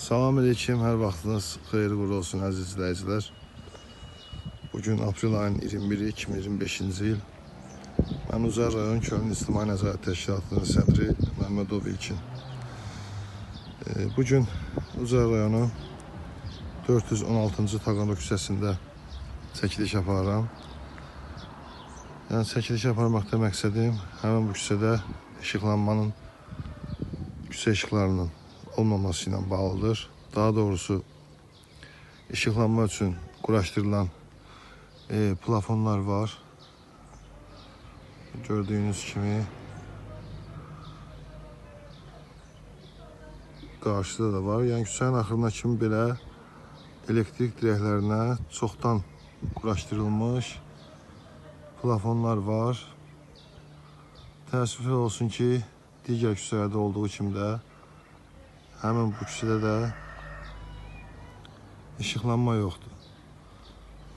Salam aleyküm, hər vaxtınız xeyirli uğurlu olsun əziz izləyicilər. Bugün aprel ayının 21-i 2025-ci il. Mən Ucar rayon Köln İctimai Nəzarət Təşkilatının sədri Məmmədov İlkin. Bugün Ucar rayonu 416-cı Taqanlı küçəsində çəkiliş aparıram. Yəni çəkiliş aparmaqda məqsədim həmin bu küçədə işıqlanmanın, küçə işıqlarının olmaması ilə bağlıdır. Daha doğrusu işıqlanma üçün quraşdırılan plafonlar var. Gördüyünüz kimi qarşıda da var. Yəni küçənin axırına kimi belə elektrik dirəklərinə çoxdan quraşdırılmış plafonlar var. Təəssüf olsun ki, digər küçələrdə olduğu kimi də həmin bu küçədə də işıqlanma yoxdur.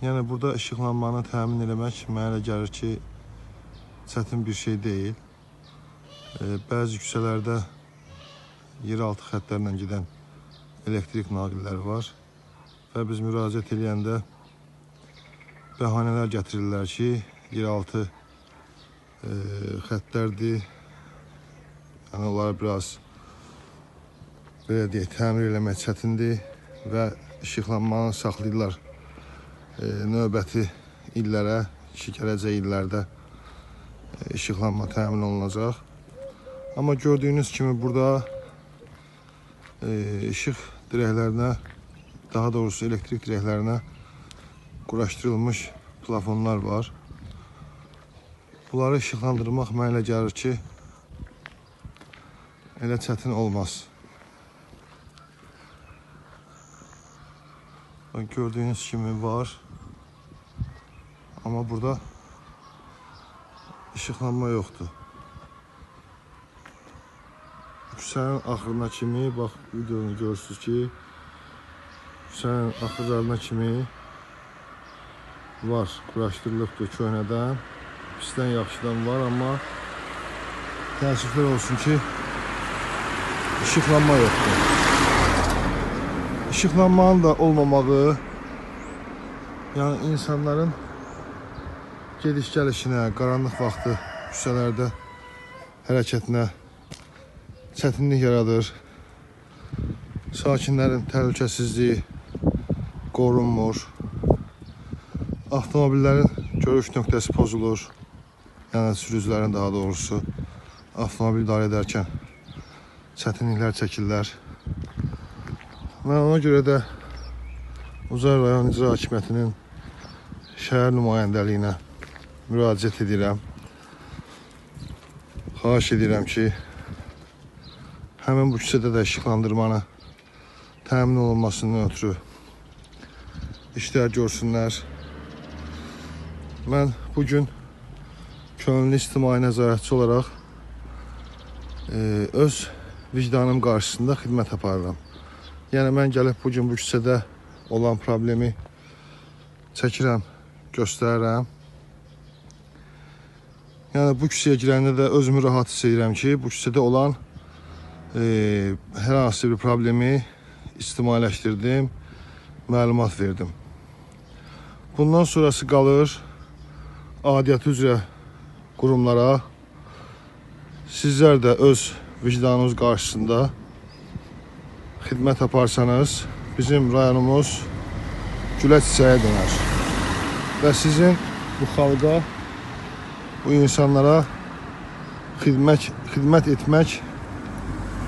Yəni burada işıqlanmanı təmin eləmək mənə elə gəlir ki, çətin bir şey deyil. Bəzi küçələrdə yeraltı xəttlərlə gedən elektrik naqilləri var və biz müraciət edəndə bəhanələr gətirirlər ki, yeraltı xəttlərdir. Yəni onları biraz belə deyək, təmir eləmək çətindir və işıqlanmanı saxlayırlar növbəti illərə, gələcək illərdə işıqlanma təmin olunacaq. Amma gördüyünüz kimi burada işıq dirəklərinə, daha doğrusu elektrik dirəklərinə quraşdırılmış plafonlar var. Bunları işıqlandırmaq mənə elə gəlir ki, elə çətin olmaz. Gördüyünüz kimi var. Amma burada işıqlanma yoxdur. Küçənin axırına kimi, bax videonu görürsünüz ki, küçənin axırlarına kimi var, quraşdırılıbdır köhnədən. Pisdən yaxşıdan var, amma təəssüflər olsun ki, işıqlanma yoxdur. İşıqlanmanın da olmamağı, yəni insanların gediş-gəlişinə, qaranlıq vaxtı küçələrdə hərəkətinə çətinlik yaradır. Sakinlərin təhlükəsizliyi qorunmur. Avtomobillərin görüş nöqtəsi pozulur. Yəni sürücülərin daha doğrusu avtomobil idarə edərkən çətinliklər çəkirlər. Mən ona görə də Ucar rayon İcra Hakimiyyətinin şəhər nümayəndəliyinə müraciət edirəm. Xahiş edirəm ki, həmin bu küçədə də işıqlandırmanı təmin olunmasından ötürü işlər görsünlər. Mən bugün könüllü ictimai nəzarətçi olaraq öz vicdanım qarşısında xidmət aparıram. Yəni mən gəlib bugün bu küçədə olan problemi çəkirəm, göstərirəm. Yəni bu küçəyə girəndə də özümü rahat hiss edirəm ki, bu küçədə olan hər hansı bir problemi ictimailəşdirdim, məlumat verdim. Bundan sonrası qalır aidiyyatı üzrə qurumlara. Sizlər də öz vicdanınız qarşısında xidmət aparsanız, bizim rayonumuz gülə çiçəyə dönər. Və sizin bu xalqa, bu insanlara xidmət etmək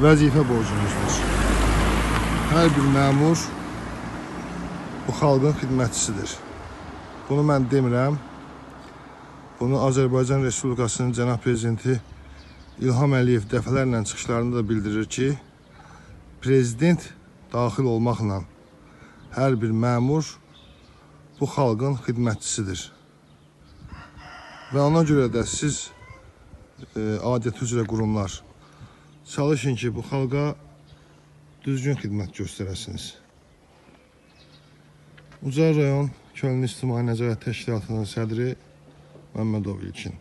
vəzifə borcunuzdur. Hər bir məmur bu xalqın xidmətçisidir. Bunu mən demirəm. Bunu Azərbaycan Respublikasının Cənab Prezidenti İlham Əliyev dəfələrlə çıxışlarında da bildirir ki, Prezident daxil olmaqla hər bir məmur bu xalqın xidmətçisidir. Və ona görə də siz aidiyyatı üzrə qurumlar çalışın ki, bu xalqa düzgün xidmət göstərəsiniz. Ucar rayon Köln İctimai Nəzarət Təşkilatının sədri Məmmədov İlkin.